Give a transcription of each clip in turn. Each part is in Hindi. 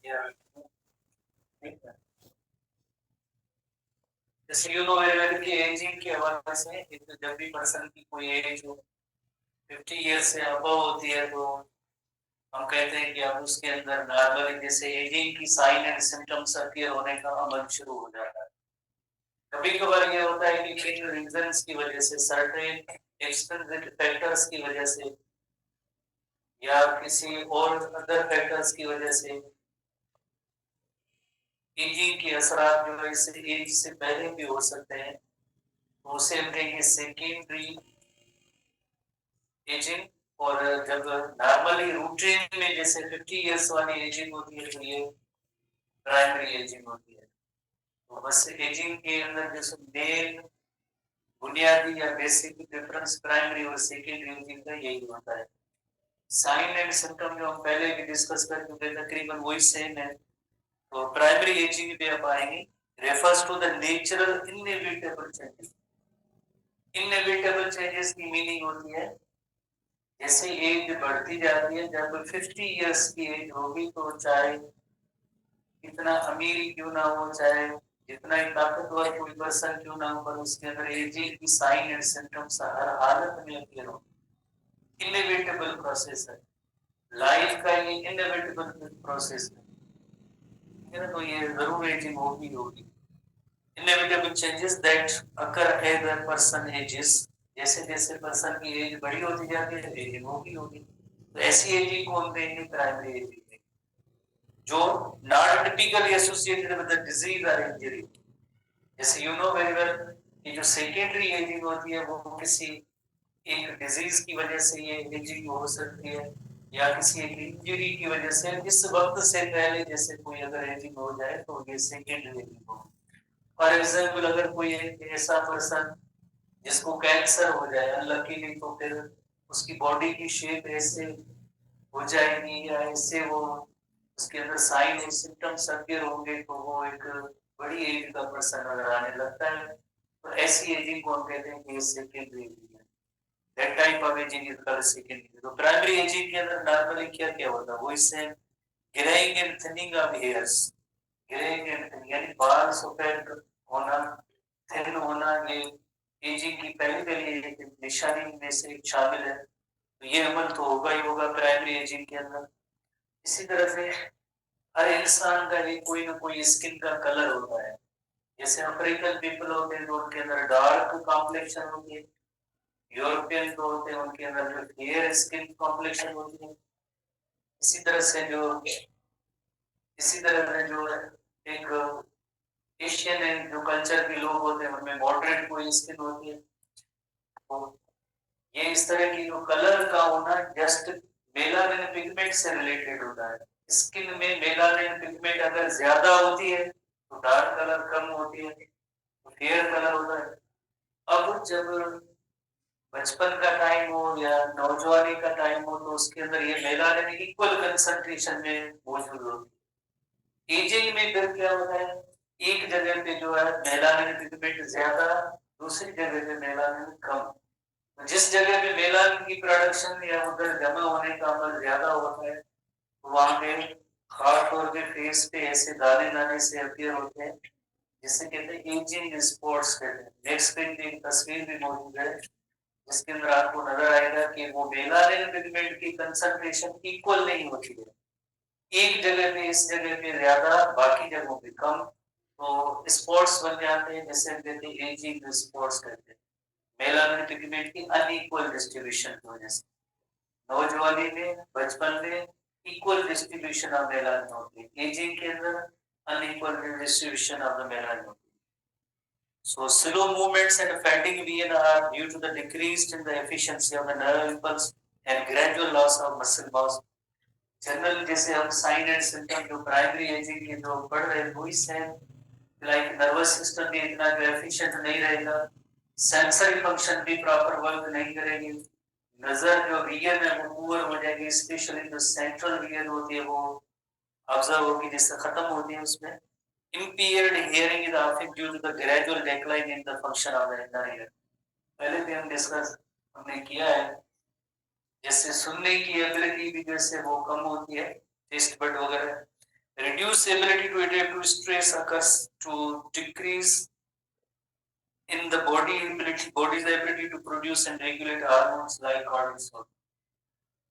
ठीक है। जैसे यूनो की एजिंग के हवाले से जब भी पर्सन की कोई एज हो 50 ईयर्स से अबव होती है तो हम कहते हैं कि अब उसके अंदर नॉर्मली जैसे एजिंग की साइन एंड सिम्टम्स अपीयर होने का अमल शुरू हो जाता है। कभी कभार ये होता है कि किन रीजंस की वजह से सर्टेन एक्सटर्नल फैक्टर्स की वजह से या किसी और अदर फैक्टर्स की वजह से एजिंग के असरात जो है इस एज से पहले भी हो सकते हैं, तो उसे हम कहेंगे सेकेंडरी एजिंग। और जब नॉर्मली रूटीन में जैसे 50 इयर्स वाली एजिंग होती है तो ये प्राइमरी एजिंग होती है। तो बस एजिंग के अंदर जैसे मेन बुनियादी या बेसिक डिफरेंस प्राइमरी और सेकेंडरी एजिंग का यही होता है। साइन एंड सिम्टम जो हम पहले भी डिस्कस कर चुके हैं तकरीबन वही सेम है। तो प्राइमरी एजिंग पे आप आएंगे refers to the natural inevitable changes. Inevitable changes की मीनिंग होती है जैसे एज बढ़ती जाती है, जब 50 इयर्स की एज होगी तो चाहे कितना अमीर ही क्यों ना हो, चाहे जितना ही ताकतवर कोई पर्सन क्यों ना हो, पर उसके अंदर एजिंग की साइन एंड सिम्टम्स हर हालत में अपीयर हो। इनएविटेबल प्रोसेस है, लाइफ का ये इनएविटेबल प्रोसेस है, तो ये जरूर एजिंग होगी होगी। Inevitable changes that occur as a person ages, जैसे जैसे पर्सन की एज बड़ी होती जाती है एजिंग होगी होगी। तो ऐसी एजिंग को हम कहेंगे प्राइमरी एजिंग, जो non typically associated with the disease और इंजरी। जैसे यू नो वेरी वेल कि जो सेकेंडरी एजिंग होती है वो किसी एक डिजीज की वजह से ये एजिंग हो सकती है या किसी एक इंजरी की वजह से। इस वक्त से पहले जैसे कोई अगर एजिंग हो जाए तो ये सेकेंडरी एजिंग होगी। फॉर एग्जाम्पल अगर कोई एक ऐसा पर्सन जिसको कैंसर हो जाए अनलकीली, तो फिर उसकी बॉडी की शेप ऐसे हो जाएगी या ऐसे वो उसके अंदर साइन और सिम्टम्स अपीयर होंगे तो वो एक बड़ी एज का पर्सन नजर आने लगता है। तो ऐसी एजिंग को हम कहते हैं कि सेकेंडरी एजिंग है। That type of ageing is called secondary. तो प्राइमरी एजिंग के अंदर नॉर्मली क्या क्या होता है वो इससे greying and thinning of hairs. Greying and thinning यानी बाल सफेद होना, थिन होना, ये एजिंग की पहली पहली निशानी में से एक शामिल है। तो ये अमल तो होगा ही होगा प्राइमरी एजिंग के अंदर। इसी तरह से हर इंसान का ये कोई ना कोई स्किन का कलर होता है। जैसे अफ्रीकन पीपल होते हैं तो उनके अंदर डार्क कॉम्प्लेक्शन होती है, यूरोपियन जो होते हैं उनके अंदर जो फेयर स्किन कॉम्प्लेक्शन होती है। इसी तरह से जो इसी तरह से जो एक एशियन एंड जो कल्चर के लोग होते हैं उनमें मॉडरेट कोई स्किन होती है। तो ये इस तरह की जो कलर का होना जस्ट मेलानिन पिगमेंट से रिलेटेड होता है। स्किन में मेलानिन पिगमेंट अगर ज्यादा होती है तो डार्क कलर कम होती है, तो फेयर कलर होता है। अब जब बचपन का टाइम हो या नौजवानी का टाइम हो तो उसके अंदर ये मेलानिन इक्वल कंसंट्रेशन में मौजूद होती है। एजिंग में फिर क्या होता है, एक जगह पे जो है मेलानिन पिगमेंट ज्यादा, दूसरी जगह पे मेलानिन कम। जिस जगह पे मेलानिन की प्रोडक्शन या उधर जमा होने का अमल ज्यादा होता है तो वहां पे खास तौर पे फेस पे ऐसे दाने दाने से अपीयर होते हैं जिसे कहते हैं एजिंग स्पॉट्स कहते हैं। नेक्स्ट पे एक तस्वीर भी मौजूद है जिसके अंदर आपको नजर आएगा कि वो मेलानिन पिगमेंट की कंसंट्रेशन इक्वल नहीं होती है। एक जगह पे इस जगह पे ज्यादा, बाकी जगहों पे कम, तो स्पॉट्स बन जाते हैं जिसे हम कहते हैं एजिंग स्पॉट्स कहते हैं। मेलानिन पिगमेंट की अनइक्वल डिस्ट्रीब्यूशन की वजह से नौजवानी में, बचपन में इक्वल डिस्ट्रीब्यूशन ऑफ मेलानिन होती है, एजिंग के अंदर unequal distribution of the melanin होती है। So slow movements and fatigue VN are due to the decreased in the efficiency of the nerve impulse and gradual loss of muscle mass. General जैसे हम साइन एंड सिम्टम जो प्राइमरी एजिंग के जो पढ़ रहे हैं वो इससे लाइक नर्वस सिस्टम भी इतना जो एफिशिएंट नहीं रहेगा, सेंसरी फंक्शन भी प्रॉपर वर्क नहीं करेगी, नजर जो विजन है वो पुअर हो जाएगी, स्पेशली जो सेंट्रल विजन होती है वो ऑब्जर्व होगी जिससे खत्म होती है उसमें। impaired hearing is often due to the gradual decline in the function of the inner ear. पहले भी हम डिस्कस हमने किया है जैसे सुनने की एबिलिटी भी जैसे वो कम होती है, टेस्ट बड वगैरह, Reduced ability to adapt to stress occurs to decrease in the body's ability to produce and regulate hormones like cortisol.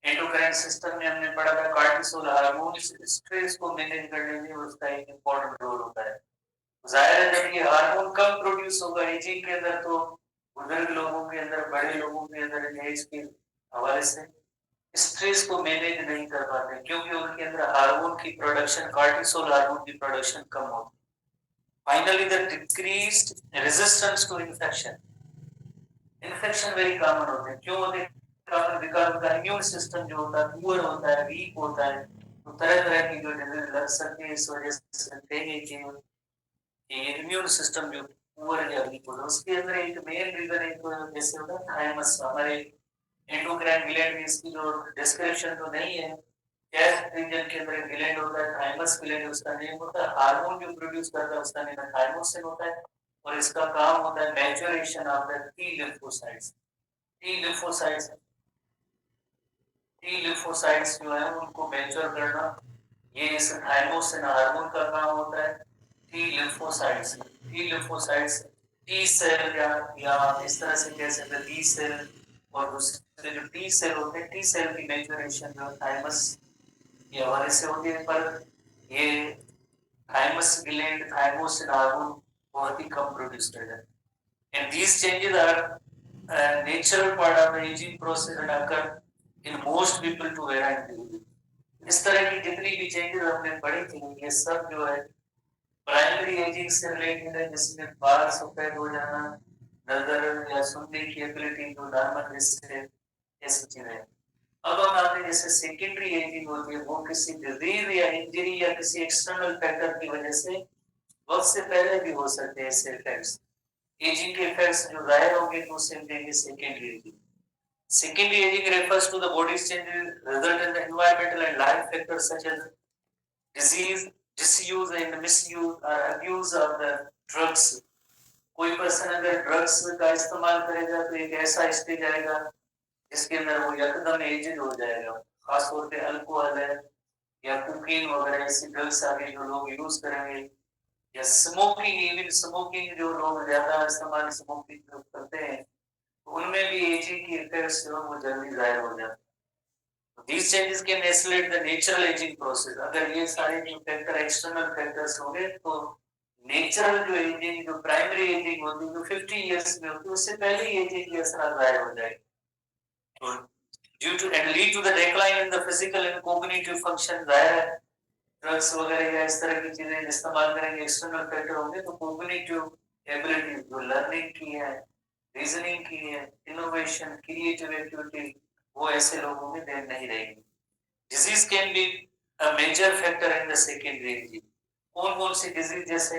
Endocrine system में हमने पढ़ा था कार्टिसोल हार्मोन स्ट्रेस को मैनेज करने में उसका एक इम्पोर्टेंट रोल होता है। जाहिर है जब ये हार्मोन कम प्रोड्यूस होगा एजिंग के अंदर तो बुजुर्ग लोगों के अंदर, बड़े लोगों के अंदर एज के हवाले से स्ट्रेस को मैनेज नहीं कर पाते क्योंकि उनके अंदर हार्मोन की प्रोडक्शन, कार्टिसोल हार्मोन की प्रोडक्शन कम होती है। Finally the decreased resistance to infection. Infection very common होते हैं। क्यों होते हैं कॉमन? बिकॉज उनका इम्यून सिस्टम जो होता है पुअर होता है, वीक होता है, तो तरह तरह की जो डिजीज लग सकती है। इस वजह से कहते हैं कि इम्यून सिस्टम जो पुअर या वीक होता है उसके अंदर एक मेन रीजन एक जैसे होता है थायमस, हमारे एंडोक्राइन ग्लैंड में इसकी जो डिस्क्रिप्शन तो नहीं है, चेस्ट रीजन के अंदर ग्लैंड होता है थायमस ग्लैंड, उसका नेम होता है। हार्मोन जो प्रोड्यूस करता है उसका नेम है थायमोसिन होता है और इसका काम होता है maturation of the T lymphocytes. T lymphocytes T lymphocytes जो है उनको मैच्योर करना, ये इस थायमोसिन हार्मोन का काम होता है। टी लिम्फोसाइट्स टी सेल या इस तरह से कह सकते हैं टी सेल, और दूसरे जो टी सेल होते हैं टी सेल की मैच्योरेशन जो थाइमस के हवाले से होती है। पर ये थाइमस ग्लैंड थाइमोसिन हार्मोन बहुत ही कम प्रोड्यूस करता है। And these changes are natural part of the aging process and occur in most people to variety disease. इस तरह की जितनी भी चेंजेस हमने पढ़ी थी ये सब जो है प्राइमरी एजिंग से रिलेटेड है, जिसमें बाल सफेद हो जाना, नजर या सुनने की एबिलिटी जो नॉर्मल से ऐसी चीजें। अब हम आते हैं जैसे सेकेंडरी एजिंग होती है, वो किसी डिजीज या इंजरी या किसी एक्सटर्नल फैक्टर की वजह से वक्त से पहले भी हो सकते हैं ऐसे इफेक्ट्स। एजिंग के इफेक्ट्स जो जाहिर होंगे तो उसे हम देंगे secondary ageing. Secondary aging refers to the body's changes result in the environmental and life factors such as disease, disuse and misuse or abuse of the drugs. कोई पर्सन अगर ड्रग्स का इस्तेमाल करेगा तो एक ऐसा स्टेज आएगा जिसके अंदर वो एकदम एजेड हो जाएगा। खासतौर पे अल्कोहल है या कोकीन वगैरह ऐसी ड्रग्स आगे जो लोग यूज करेंगे, या स्मोकिंग, इवन स्मोकिंग जो लोग ज्यादा इस्तेमाल स्मोकिंग करते हैं तो उनमें भी एजिंग की इफेक्ट्स जो वो जल्दी जाहिर हो जाते हैं। These changes can accelerate the natural aging process। अगर ये सारे जो फैक्टर एक्सटर्नल फैक्टर्स होंगे तो नेचुरल जो एजिंग, जो प्राइमरी एजिंग होती है जो 50 इयर्स में होती है उससे पहले ही एजिंग की असर जाहिर हो जाएगी। तो due to and lead to the decline in the physical and cognitive function. जाहिर है ड्रग्स वगैरह या इस तरह की चीजें इस्तेमाल करेंगे, एक्सटर्नल फैक्टर होंगे तो कॉग्निटिव एबिलिटी जो लर्निंग की है, रीजनिंग की है, इनोवेशन, क्रिएटिव एक्टिविटी, वो ऐसे लोगों में देर नहीं रहेगी। Disease can be a major factor in the secondary aging. कौन कौन सी डिजीज जैसे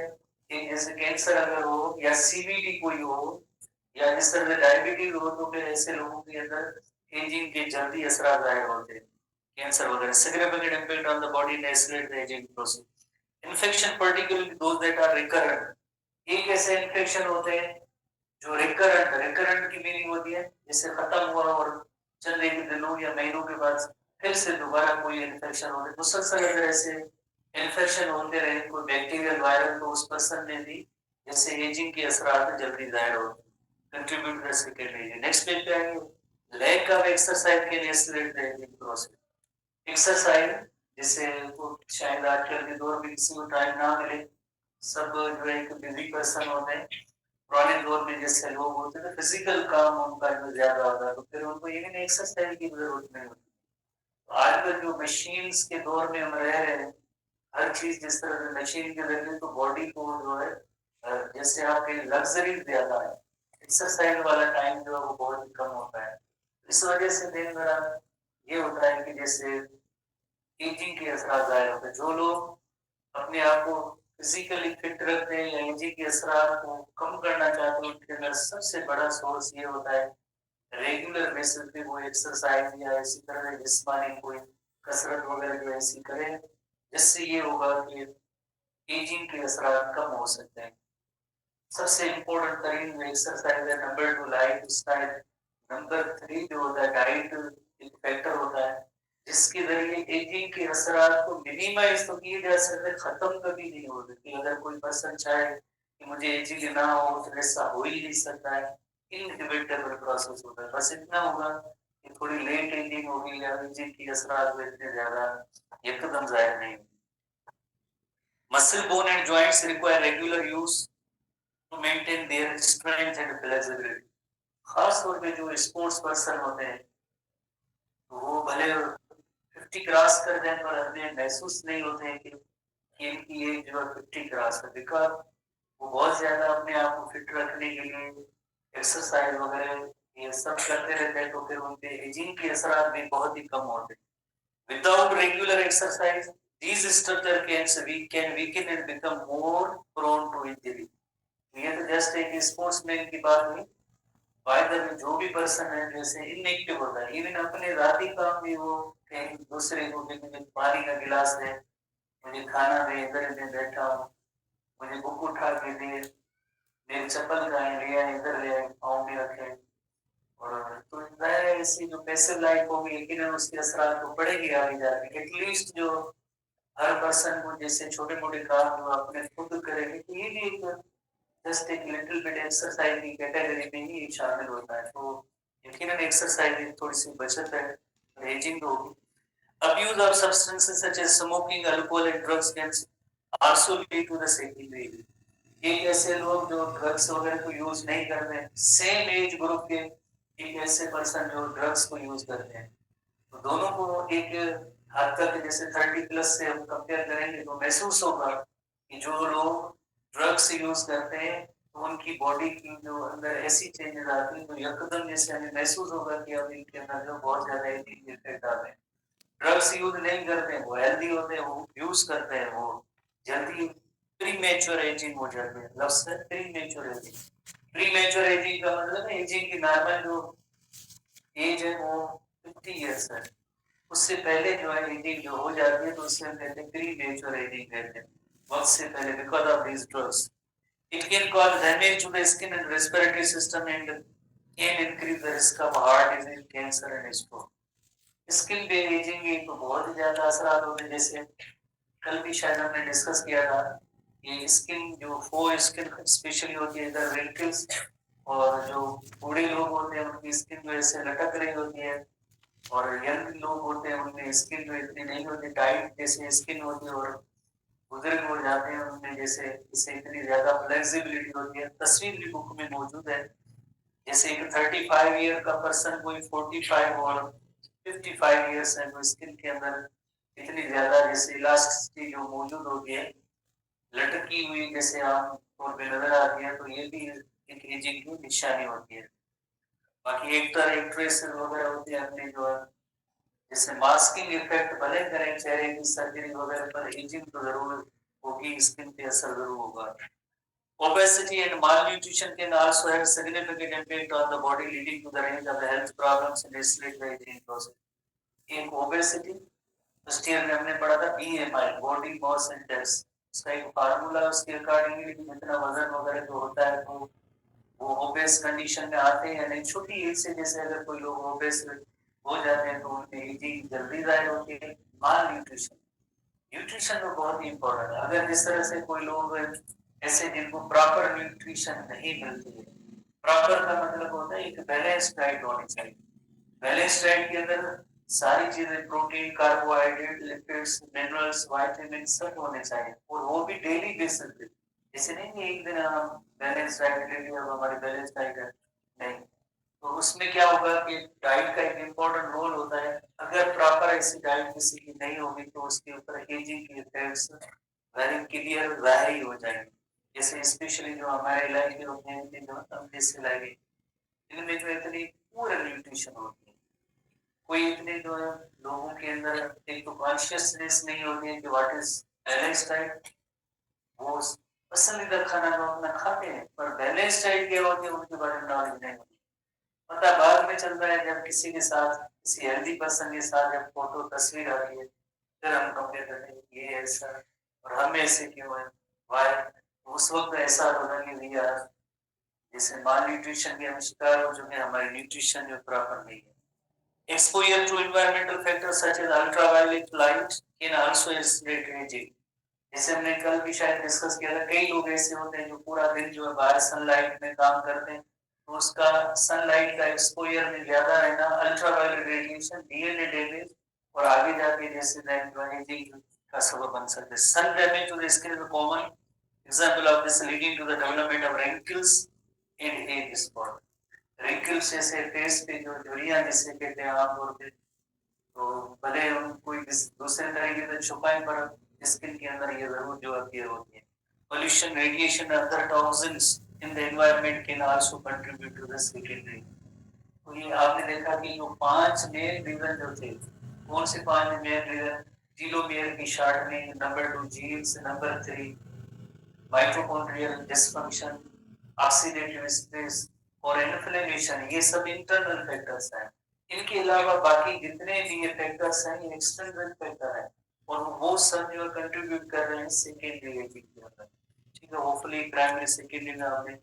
कैंसर अगर हो या सीवीडी कोई हो या जिस तरह से डायबिटीज हो तो फिर ऐसे लोगों के अंदर एजिंग के जल्दी असर जाहिर होते हैं। कैंसर वगैरह significant impact on the body in accelerate the aging process. Infection particularly those that are recurrent. एक ऐसे इन्फेक्शन होते हैं जो रिकरेंट की मीनिंग होती है जैसे खत्म हुआ और चंद एक दिनों या महीनों के बाद फिर से दोबारा कोई इन्फेक्शन होने, मुसलसल अगर ऐसे इन्फेक्शन होते रहे कोई बैक्टीरियल वायरल तो उस पर्सन में भी जैसे एजिंग के असरात जल्दी जाहिर होते हैं। कंट्रीब्यूट कर सके। नेक्स्ट पेज पे आएंगे। Lack of exercise can accelerate the aging process. Exercise जैसे वो शायद आजकल के दौर में किसी को टाइम ना मिले, सब जो है एक बिजी पर्सन होते हैं। पुराने दौर में जैसे लोग होते थे फिजिकल काम उनका जो ज्यादा होता तो फिर उनको इवन एक्सरसाइज की जरूरत नहीं होती। तो आजकल जो मशीन्स के दौर में हम रह रहे हैं, हर चीज जिस तरह से मशीन के जरिए तो बॉडी को जो है जैसे आपके लग्जरी ज्यादा है, एक्सरसाइज वाला टाइम जो है वो बहुत ही कम होता है। इस वजह से दिन भर ये होता है कि जैसे एजिंग के असर जाहिर होते हैं। जो लोग अपने आप को फिजिकली फिट रखते हैं या एजिंग के असर को कम करना चाहते हैं उनके अंदर सबसे बड़ा सोर्स ये होता है रेगुलर बेसिस पे वो एक्सरसाइज या इसी तरह जिस्मानी कोई कसरत वगैरह जो ऐसी करें जिससे ये होगा कि एजिंग के असर कम हो सकते हैं। सबसे इम्पोर्टेंट तरीन जो एक्सरसाइज है नंबर 2 लाइफ स्टाइल, नंबर 3 जो होता है डाइट एक फैक्टर होता है, जिसके जरिए एजिंग के असरात को मिनिमाइज तो किए जा सकते, खत्म कभी नहीं हो सकती। अगर कोई पर्सन चाहे कि मुझे एजिंग ना हो तो ऐसा हो ही नहीं सकता है, इनएविटेबल प्रोसेस होता है। बस इतना होगा कि थोड़ी लेट एजिंग होगी या एजिंग की असरात में इतने ज्यादा एकदम जाहिर नहीं। Muscle bone and joints require regular use to maintain their strength and flexibility. खास तौर पे जो स्पोर्ट्स पर्सन होते हैं वो भले 50 क्रॉस कर दें पर हमें महसूस नहीं होते हैं कि इनकी एज जो है 50 क्रॉस है, बिकॉज वो बहुत ज्यादा अपने आप को फिट रखने के लिए एक्सरसाइज वगैरह ये सब करते रहते हैं, तो फिर उनके एजिंग के असरात भी बहुत ही कम होते हैं। Without regular exercise these structure can weaken and become more prone to injury। ये तो जस्ट एक स्पोर्ट्समैन की बात हुई। फायदा में जो भी पर्सन है जैसे इनएक्टिव होता है, इवन अपने राती काम भी वो कहीं दूसरे को भी, मुझे पानी का गिलास दे, मुझे खाना दे, इधर में बैठा हूँ, मुझे बुक उठा के दे, मेरी चप्पल कहाँ लिया इधर ले पाँव में रखे। और तो जाहिर है ऐसी जो पैसिव लाइफ होगी लेकिन उसके असरात तो पड़ेगी आगे जाके। एटलीस्ट जो हर पर्सन को जैसे छोटे मोटे काम जो अपने खुद करेंगे तो ये भी एक जस्ट एक लिटिल बिट एक्सरसाइज की कैटेगरी में ही शामिल होता है। तो यकीनन एक्सरसाइज में थोड़ी सी बचत है, एजिंग तो होगी। Abuse of substances such as smoking, alcohol and drugs can also lead to the second age। एक ऐसे लोग जो ड्रग्स वगैरह को यूज नहीं करते हैं, सेम एज ग्रुप के एक ऐसे पर्सन जो ड्रग्स को यूज करते हैं, तो दोनों को एक हद तक जैसे 30 प्लस से हम कंपेयर करेंगे तो महसूस होगा कि जो लोग ड्रग्स यूज करते हैं तो उनकी बॉडी की जो अंदर ऐसी चेंजेस आती है तो यकदम जैसे हमें महसूस होगा कि अब इनके अंदर जो बहुत ज्यादा इफेक्ट आ रहे हैं। ड्रग्स यूज नहीं करते हैं वो हेल्दी होते हैं, वो यूज करते हैं वो जल्दी प्रीमेच्योर एजिंग हो जाती है। लफ्ज है प्रीमेच्योर एजिंग। प्रीमेच्योर एजिंग का मतलब है एजिंग की नॉर्मल जो एज है वो 50 इयर्स है, उससे पहले जो है एजिंग जो हो जाती है तो उससे हम कहते हैं प्रीमेच्योर एजिंग कहते हैं, वक्त से पहले, because of these drugs। It can cause damage to the skin and respiratory system and can increase the risk of heart disease, cancer and stroke। Skin पे एजिंग के तो बहुत ही ज्यादा असर होते हैं, जैसे कल भी शायद हमने डिस्कस किया था कि स्किन जो फोर स्किन स्पेशली होती है इधर रिंकल्स, और जो बूढ़े लोग होते हैं उनकी स्किन जो ऐसे लटक रही होती है, और यंग लोग होते हैं उनकी स्किन जो इतनी नहीं होती, टाइट जैसे स्किन होती है, और बुजुर्ग हो जाते हैं उनमें जैसे इसे इतनी ज्यादा फ्लेक्सिबिलिटी होती है। तस्वीर भी बुक में मौजूद है, जैसे एक 35 ईयर का पर्सन कोई 45 और 55 ईयर्स है तो स्किन के अंदर इतनी ज्यादा जैसे इलास्टिसिटी जो मौजूद होती है, लटकी हुई जैसे आम तौर पे नजर आती है, तो ये भी एक एजिंग की निशानी होती है। बाकी एक्टर एक्ट्रेस वगैरह होते हैं अपने जो है जैसे मास्किंग इफेक्ट भले करें चेहरे की सर्जरी वगैरह पर, एजिंग तो जरूर होगी, स्किन पे असर जरूर होगा। Obesity and malnutrition can also have significant impact on the body, leading to the range of the health problems and accelerate the aging process। एक ओबेसिटी फर्स्ट ईयर में हमने पढ़ा था बीएमआई, बॉडी मास इंडेक्स, उसका एक फार्मूला, उसके अकॉर्डिंगली जितना वजन वगैरह जो होता है तो वो ओबेस कंडीशन में आते हैं या नहीं। छोटी एज से जैसे अगर कोई लोग ओबेस हो जाते हैं तो उनकी एजिंग जल्दी जाहिर होती है। माल न्यूट्रिशन, न्यूट्रिशन तो बहुत ही इंपॉर्टेंट है। अगर जिस तरह से कोई लोग ऐसे जिनको प्रॉपर न्यूट्रिशन नहीं मिलती है, प्रॉपर का मतलब होता है एक बैलेंस डाइट होनी चाहिए। बैलेंस डाइट के अंदर सारी चीजें protein, carbohydrate, lipids, minerals, vitamin सब होने चाहिए, और वो भी डेली बेसिस पे। जैसे नहीं कि एक दिन हम बैलेंस डाइट ले लिया अब हमारी बैलेंस डाइट है, नहीं। तो उसमें क्या होगा कि डाइट का एक इम्पोर्टेंट रोल होता है। अगर प्रॉपर ऐसी डाइट किसी की नहीं होगी तो उसके ऊपर एजिंग के इफेक्ट्स वेरी क्लियर जाहिर ही हो जाएंगे। जैसे स्पेशली जो हमारे इलाके होते हैं कि जो हम जैसे इलाके, इनमें जो इतनी पूरा न्यूट्रिशन होती है, कोई इतने जो है लोगों के अंदर एक तो कॉन्शियसनेस नहीं होती है कि व्हाट इज बैलेंस डाइट। वो पसंदीदा खाना जो अपना खाते हैं पर बैलेंस डाइट क्या होती है उनके बारे में नॉलेज नहीं होती। पता बाद में चल रहा है जब किसी के साथ, किसी हेल्दी पर्सन के साथ जब फोटो तस्वीर आ रही है फिर हम कंपेयर करते हैं ये ऐसा और हम ऐसे क्यों है, वाई। उस वक्त ऐसा होगा कि भैया जैसे माल न्यूट्रिशन के हम शिकार हो चुके हैं, हमारी न्यूट्रिशन जो प्रॉपर नहीं है। Exposure to environmental factors such as ultraviolet light can also accelerate aging. जैसे हमने कल भी शायद डिस्कस किया था, कई लोग ऐसे होते हैं जो पूरा दिन जो है बाहर सनलाइट में काम करते हैं, तो उसका सनलाइट का एक्सपोजर में ज्यादा रहना अल्ट्रावायलेट रेडिएशन डीएनए डैमेज और आगे जाके जैसे एजिंग का सबब बन सकते हैं। Sun damage to the skin is a common example of this leading to the development of wrinkles and age spot. wrinkles जैसे फेस पे जो झुर्रियां जिसे कहते हैं आमतौर पे, तो भले हम कोई दूसरे तरीके से छुपाएं पर स्किन के अंदर ये जरूर जो अपीयर होती है। Pollution, radiation, other toxins in the environment can also contribute to the secondary। तो ये आपने देखा कि जो 5 मेन रीजन जो थे, कौन से 5 मेन रीजन? टीलोमेयर की shortening, number 2 genes, number 3 mitochondrial dysfunction, oxidative stress और इन्फ्लेमेशन, ये सब इंटरनल फैक्टर्स हैं। इनके अलावा बाकी जितने भी ये फैक्टर्स हैं ये एक्सटर्नल फैक्टर हैं और वो सब जो कंट्रीब्यूट कर रहे हैं सेकेंडरी एजिंग के अंदर। ठीक है, होपफुली प्राइमरी सेकेंडरी में आपने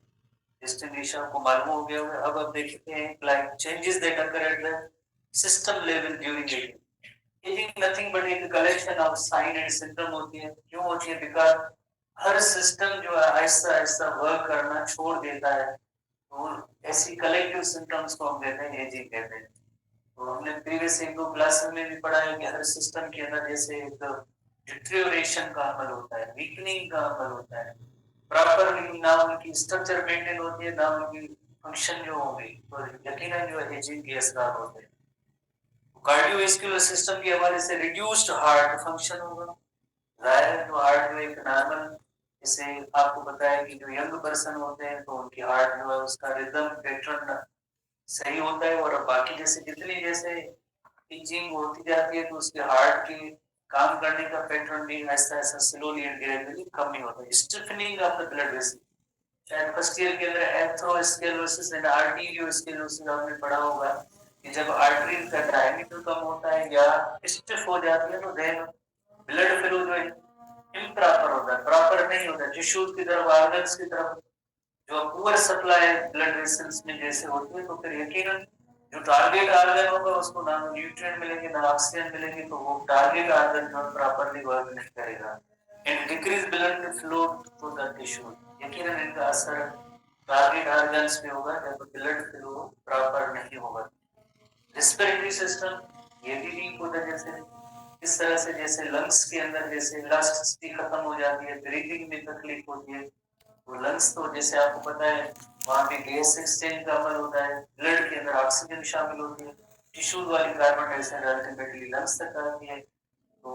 डिस्टिंग्विशन को मालूम हो गया होगा। अब आप देखते हैं like changes that occur at the system level during ageing. Ageing nothing but एक collection of sign and symptom होती है। क्यों होती है? बिकॉज हर सिस्टम जो है आहिस्ता आहिस्ता वर्क करना छोड़ देता है, तो ऐसी कलेक्टिव सिम्टम्स को हम कहते हैं एजिंग कहते हैं। तो हमने प्रीवियस एक दो क्लास में भी पढ़ा है कि हर सिस्टम के अंदर जैसे एक डिटेरियोरेशन का अमल होता है, वीकनिंग का अमल होता है, प्रॉपरली ना उनकी स्ट्रक्चर मेंटेन होती है ना उनकी फंक्शन जो होगी, तो यकीनन जो एजिंग के असर होते हैं। कार्डियोवैस्कुलर सिस्टम के हवाले से रिड्यूस्ड हार्ट फंक्शन होगा। जाहिर है जो हार्ट जो एक नॉर्मल, जैसे आपको पता है कि जो यंग पर्सन होते हैं तो उनकी हार्ट जो है उसका रिदम पैटर्न सही होता है, और बाकी जैसे जितनी जैसे एजिंग होती जाती है तो उसके हार्ट की काम करने का पैटर्न भी ऐसा ऐसा स्लोली एंड ग्रेजुअली कम ही होता है। Stiffening of the blood vessel, शायद फर्स्ट ईयर के अंदर एथेरोस्क्लेरोसिस एंड आर्टेरियोस्क्लेरोसिस आपने पढ़ा होगा कि जब आर्टरी का डायमीटर कम होता है या स्टिफ हो जाती है तो देन ब्लड फ्लो जो है इम्प्रॉपर होता है, प्रॉपर नहीं होता, टिश्यूज की तरफ, ऑर्गन्स की तरफ जो पुअर सप्लाई ब्लड वेसल्स में जैसे होती है, तो फिर यकीनन जो टारगेट ऑर्गन होगा उसको ना न्यूट्रिएंट मिलेंगे ना ऑक्सीजन मिलेंगे, तो वो टारगेट ऑर्गन जो प्रॉपर्ली वर्क नहीं करेगा and decrease blood flow to the tissue. यकीनन इनका असर टारगेट ऑर्गन्स पे होगा जब ब्लड फ्लो प्रॉपर नहीं होगा। रेस्पिरेटरी सिस्टम ये भी वीक होता है, जैसे इस तरह से जैसे लंग्स के अंदर जैसे इलास्टिसिटी खत्म हो जाती है, ब्रीथिंग में तकलीफ होती है, तो लंग्स तो जैसे आपको पता है वहां पे गैस एक्सचेंज का अमल होता है, ब्लड के अंदर ऑक्सीजन शामिल होती है, टिश्यूज वाली कार्बन डाइऑक्साइड अल्टीमेटली लंग्स तक आती है, तो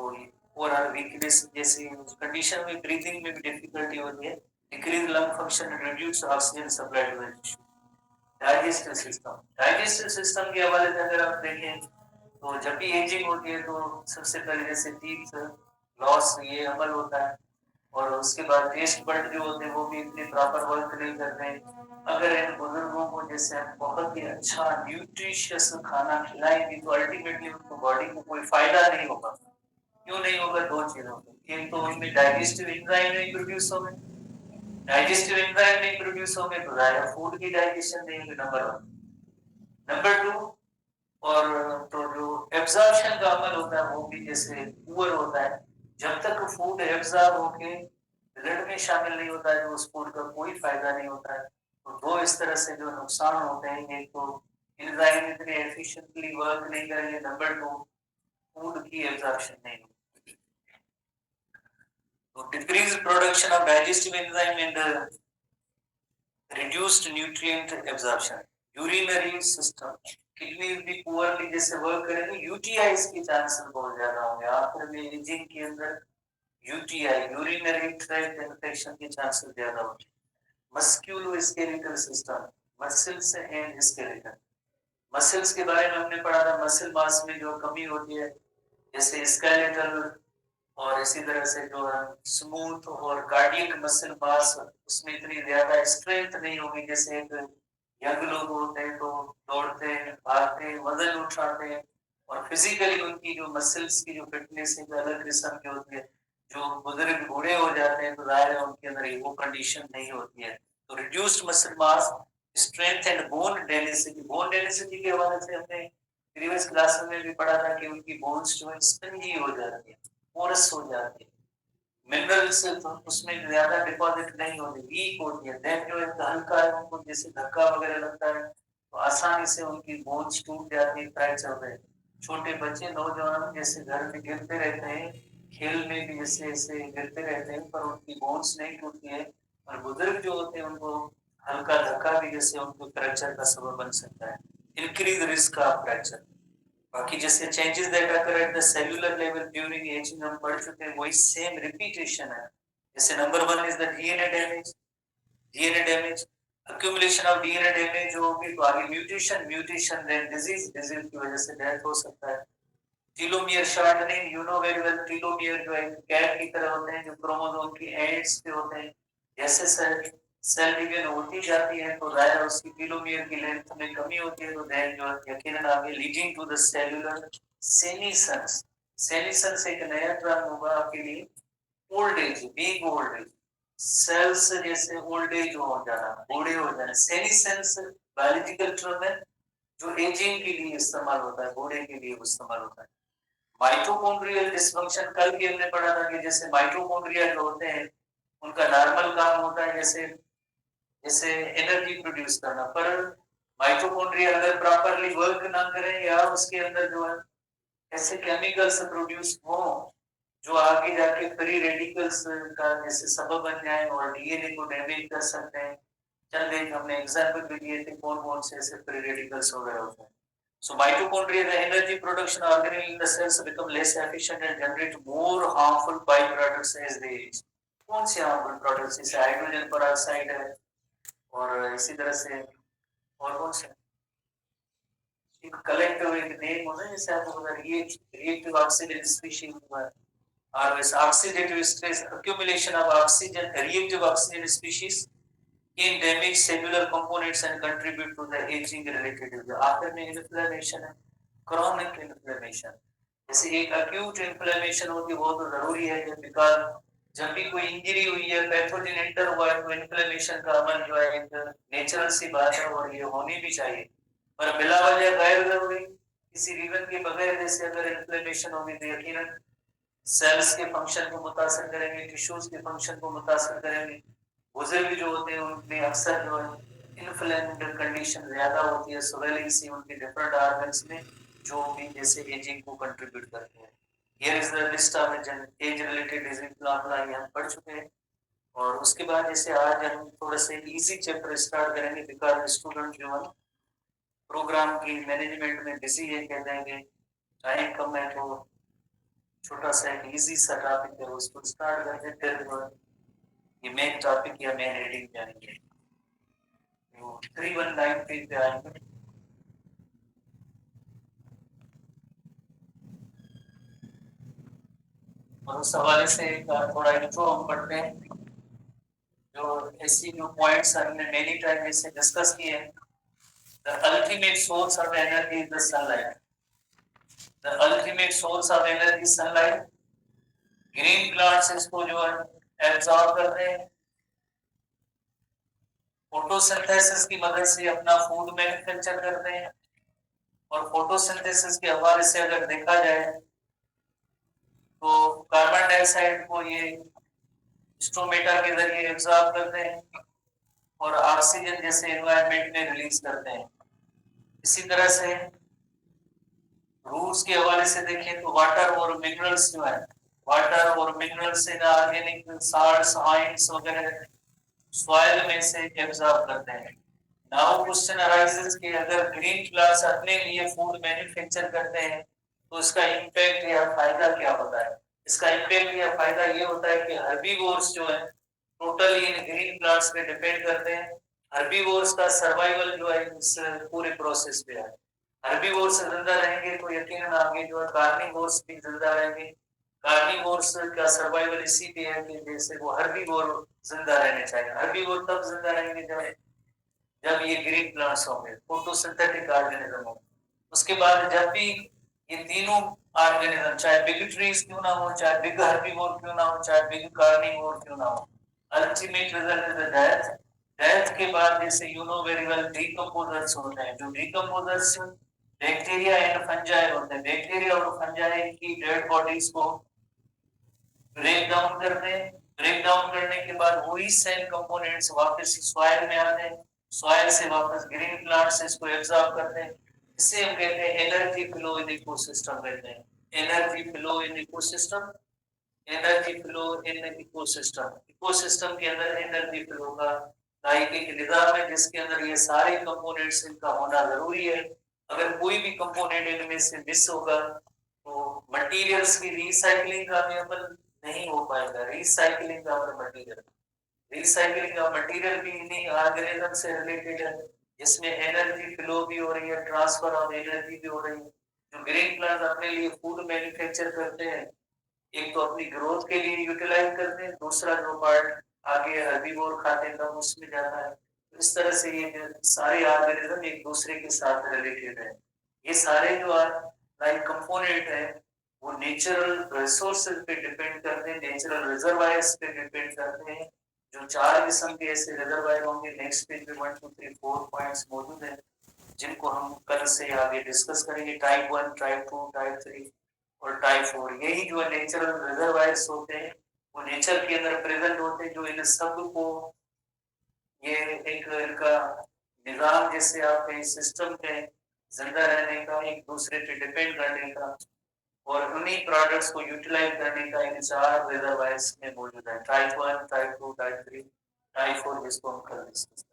ओवरऑल वीकनेस जैसी कंडीशन में ब्रीथिंग में भी डिफिकल्टी होती है, decrease lung function, reduce oxygen supply to the tissue. Digestive system के हवाले से अगर आप देखें तो जब भी एजिंग होती है तो सबसे पहले जैसे टीथ लॉस ये अमल होता है, और उसके बाद टेस्ट बड जो होते हैं वो भी इतने प्रॉपर वर्क नहीं करते हैं। अगर इन बुजुर्गों को जैसे हम बहुत ही अच्छा न्यूट्रिशियस खाना खिलाएंगे तो अल्टीमेटली उनको बॉडी को कोई फायदा नहीं होगा। क्यों नहीं होगा? दो चीजों से, एक तो उनमें डाइजेस्टिव एंजाइम नहीं प्रोड्यूस होंगे, डाइजेस्टिव एंजाइम नहीं प्रोड्यूस होंगे तो जाहिर फूड की डाइजेशन नहीं होगी, नंबर 1। नंबर 2, और तो जो एब्जॉर्प्शन का अमल होता है वो भी जैसे पुअर होता है। जब तक फूड एब्जॉर्ब होके ब्लड में शामिल नहीं होता है तो उस फूड का कोई फायदा नहीं होता है। तो दो इस तरह से जो नुकसान होते हैं, एक तो एंजाइम इतने एफिशिएंटली वर्क नहीं करेंगे, नंबर 2 फूड की एब्जॉर्प्शन नहीं होगी। तो decrease production of digestive enzyme and reduced nutrient absorption, urinary system, kidneys भी पुअरली जैसे वर्क करेंगे, यूटीआईज के चांसेस बहुत ज्यादा होंगे। आखिर में एजिंग के अंदर यूटीआई यूरिनरी ट्रैक्ट इन्फेक्शन के चांसेस ज्यादा होंगे। Musculoskeletal system, muscles and skeleton, muscles के बारे में हमने पढ़ा था, मसल मास में जो कमी होती है जैसे स्केलेटल, और इसी तरह से जो है स्मूथ और कार्डियक मसल मास उसमें इतनी ज्यादा स्ट्रेंथ नहीं होगी। जैसे एक यंग लोग होते हैं तो दौड़ते हैं, भागते हैं, वजन उठाते हैं, और फिजिकली उनकी जो मसल्स की जो फिटनेस है अलग किस्म की होती है। जो बुजुर्ग बूढ़े हो जाते हैं तो जाहिर है उनके अंदर वो कंडीशन नहीं होती है। तो reduced muscle mass, strength and bone density, bone density के हवाले से हमने प्रीवियस क्लास में भी पढ़ा था कि उनकी बोन्स जो है स्पंजी हो जाती है, पोरस हो जाती है, मिनरल्स तो उसमें ज्यादा डिपॉजिट नहीं होती, वीक होती है, देन जो है हल्का है, उनको जैसे धक्का वगैरह लगता है तो आसानी से उनकी बोन्स टूट जाती है, फ्रैक्चर होते हैं। छोटे बच्चे नौजवान जैसे घर में गिरते रहते हैं, खेल में भी जैसे ऐसे गिरते रहते हैं पर उनकी बोन्स नहीं टूटती है, और बुजुर्ग जो होते हैं उनको हल्का धक्का भी जैसे उनको फ्रैक्चर का सबब बन सकता है, इंक्रीज रिस्क ऑफ फ्रैक्चर। बाकी जैसे changes that occur at the cellular level during aging हम पढ़ चुके हैं, वही सेम रिपीटेशन है। जैसे number 1 is the DNA damage, DNA damage, accumulation of DNA damage होगी तो आगे mutation, mutation then disease, disease की वजह से डेथ हो सकता है। Telomere shortening, you know very well, telomere जो है कैट की तरह होते हैं जो क्रोमोसोम की एंड्स पे होते हैं, जैसे सेल डिवीजन होती जाती है तो जाहिर उसकी टीलोमियर की लेंथ में कमी होती है, तो देन जो यकीनन आगे leading to the cellular senescence. Senescence एक नया टर्म होगा आपके लिए, old age, being old age, cells जैसे ओल्ड एज हो जाना, बूढ़े हो जाना। सेनेसेंस बायोलॉजिकल टर्म है जो एजिंग के लिए इस्तेमाल होता है, बूढ़े के लिए इस्तेमाल होता है। माइटोकॉन्ड्रियल डिसफंक्शन कल भी हमने पढ़ा था कि जैसे माइटोकॉन्ड्रिया जो होते हैं उनका नॉर्मल काम होता है जैसे जैसे एनर्जी प्रोड्यूस करना, पर माइटोकॉन्ड्रिया अगर प्रॉपरली वर्क ना करें या उसके अंदर जो है ऐसे केमिकल्स प्रोड्यूस हो जो आगे जाके फ्री रेडिकल्स का जैसे सबब बन जाए और डीएनए को डैमेज कर सकते हैं। चल देख हमने एग्जांपल भी दिए थे कौन कौन से ऐसे फ्री रेडिकल्स वगैरह होते हैं। So mitochondria, the energy production organelle in the cells become less efficient and generate more harmful byproducts as they age. कौन से harmful products? जैसे हाइड्रोजन पेरोक्साइड है और इसी तरह से और कौन से एक कलेक्टिव एक नेम होता है जैसे आपको पता है रिएक्टिव ऑक्सीडेंट स्पीशीज और इस oxidative stress accumulation of oxygen reactive oxygen species can damage cellular components and contribute to the aging related disease. आखिर में इन्फ्लेमेशन है, क्रॉनिक इन्फ्लेमेशन। जैसे एक अक्यूट इन्फ्लेमेशन होती है वो तो जरूरी है बिकॉज जब भी कोई इंजरी हुई है, पैथोजन एंटर हुआ है तो इन्फ्लेमेशन का अमल जो है एक नेचुरल सी बात है और ये होनी भी चाहिए, पर बिला वजह गैर जरूरी किसी रीजन के बगैर जैसे अगर इन्फ्लेमेशन होगी तो यकीनन सेल्स के फंक्शन को मुतासर करेंगे, टिश्यूज के फंक्शन को मुतासर करेंगे। बुजुर्ग जो होते हैं उनमें अक्सर जो है इन्फ्लेम्ड कंडीशन ज्यादा होती है, स्वेलिंग सी उनके डिफरेंट ऑर्गन्स में जो भी जैसे एजिंग को कंट्रीब्यूट करते हैं। Here is the list of age related disease plan हम पढ़ चुके हैं, और उसके बाद जैसे आज हम थोड़ा सा इजी चैप्टर स्टार्ट करेंगे बिकॉज स्टूडेंट जो है प्रोग्राम की मैनेजमेंट में बिजी है, कहते हैं कि टाइम कम है तो छोटा सा एक इजी सा टॉपिक है उसको स्टार्ट करके फिर ये मेन टॉपिक या मेन रीडिंग जाएंगे। तो 319 पेज पे आएंगे। और उस हवाले से थोड़ा इंट्रो हम पढ़ते हैं, जो ऐसी जो पॉइंट्स हमने मेनी टाइम इससे डिस्कस किए हैं। The ultimate source of energy is the sunlight, the ultimate source of energy sunlight. Green plants इसको जो है एब्जॉर्ब करते हैं, फोटोसिंथेसिस की मदद से अपना फूड मैन्युफैक्चर करते हैं, और फोटोसिंथेसिस के हवाले से अगर देखा जाए तो कार्बन डाइऑक्साइड को ये स्टोमेटा के जरिए एब्जॉर्ब करते हैं और ऑक्सीजन जैसे एनवायरनमेंट में रिलीज करते हैं। इसी तरह से रूट्स के हवाले से देखें तो वाटर और मिनरल्स जो है, वाटर और minerals in organic salts ions वगैरह सॉइल में से एब्जॉर्ब करते हैं। नाउ क्वेश्चन अराइजेस कि अगर ग्रीन प्लांट्स अपने लिए फूड मैन्युफैक्चर करते हैं तो इसका इम्पैक्ट या फायदा क्या होता है? इसका इम्पैक्ट या फायदा ये होता है कि हर्बीवोर्स जो है टोटली इन ग्रीन प्लांट्स पे डिपेंड करते हैं। हर्बीवोर्स का सर्वाइवल जो है इस पूरे प्रोसेस पे है। हर्बीवोर्स जिंदा रहेंगे तो यकीनन आगे जो है कार्निवोर्स भी जिंदा रहेंगे। कार्निवोर्स का सर्वाइवल इसी पे है कि जैसे वो हर्बीवोर जिंदा रहने चाहिए। हर्बीवोर तब जिंदा रहेंगे जब ये ग्रीन प्लांट्स होंगे, फोटोसिंथेटिक ऑर्गेनिज्म होंगे। उसके बाद जब भी ये तीनों ऑर्गेनिज्म, चाहे बिग ट्रीज क्यों ना हो, चाहे बिग हर्बीवोर क्यों ना हो, चाहे बिग कार्निवोर क्यों ना हो, ultimate result is death. Death के बाद जैसे you know very well decomposers होते हैं, जो डीकंपोजर्स बैक्टीरिया एंड फंजाई होते हैं। बैक्टीरिया और फंजाई की डेड बॉडीज को ब्रेक डाउन करते हैं। ब्रेक डाउन करने के बाद वही सेल कंपोनेंट्स वापस सॉइल में आते हैं। सॉइल से वापस ग्रीन प्लांट्स इसको एब्जॉर्ब करते हैं। इसे हम कहते हैं एनर्जी फ्लो इन इकोसिस्टम कहते हैं। Energy flow in ecosystem, energy flow in ecosystem. Ecosystem के अंदर एनर्जी फ्लो का एक निजाम है जिसके अंदर ये सारे कंपोनेंट्स इनका होना जरूरी है। अगर कोई भी कंपोनेंट इनमें से मिस होगा तो मटेरियल्स की रिसाइकलिंग का भी अमल नहीं हो पाएगा। रिसाइकलिंग का मटेरियल, रिसाइकलिंग का मटेरियल भी इन्हीं ऑर्गेनिज्म से रिलेटेड है जिसमें एनर्जी फ्लो भी हो रही है, ट्रांसफर ऑफ एनर्जी भी हो रही है। जो ग्रीन प्लांट अपने लिए फूड मैन्युफैक्चर करते हैं, एक तो अपनी ग्रोथ के लिए यूटिलाइज करते हैं, दूसरा जो पार्ट आगे हर्बीवोर खाते हैं तब उसमें जाता है। तो इस तरह से ये सारे ऑर्गेनिज्म एक दूसरे के साथ रिलेटेड है। ये सारे जो लाइक कंपोनेंट है वो नेचुरल रिसोर्सेज पे डिपेंड करते हैं, नेचुरल रिजर्वायर्स पे डिपेंड करते हैं। जो 4 किस्म के ऐसे रिजर्वायर होंगे, नेक्स्ट पेज में 1 2 3 4 पॉइंट्स मौजूद हैं जिनको हम कल से आगे डिस्कस करेंगे। टाइप 1, टाइप 2, टाइप 3 और टाइप 4। यही जो नेचुरल रिजर्वायर्स होते हैं वो नेचर के अंदर प्रेजेंट होते हैं, जो इन सब को ये एक इनका निजाम जैसे आप सिस्टम है जिंदा रहने का, एक दूसरे पे डिपेंड करने का और उन्हीं प्रोडक्ट्स को यूटिलाइज करने का इन 4 रिजर्वायर्स में मौजूद है। टाइप 1, टाइप 2, टाइप 3, टाइप 4 जिसको हम कल डिस्कस